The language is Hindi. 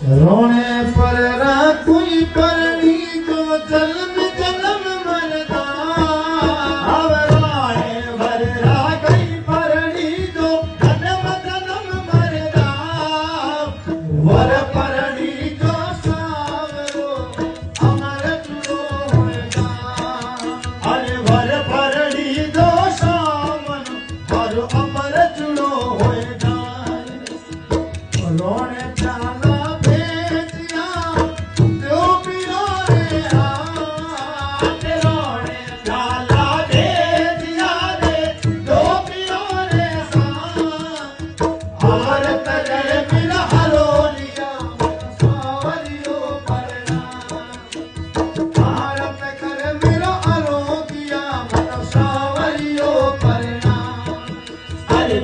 रोने पर राखुई परणी को जन्म जन्म मरदा। अब रोने पर राखुई परणी को जन्म जन्म मरदा। वर परणी जो सावरो अमर जुड़ो होएगा। अरे वर परणी जो सावरो और अमर जुड़ो होएगा। रोने चाला भेजिया जो पियो रे हाथ। रोने चाला भेजिया रे जो पियो रे साथ। हार करे मिला हरोलिया सावरियो परना। भारत करे मिला हरोलिया सावरियो परना। अरे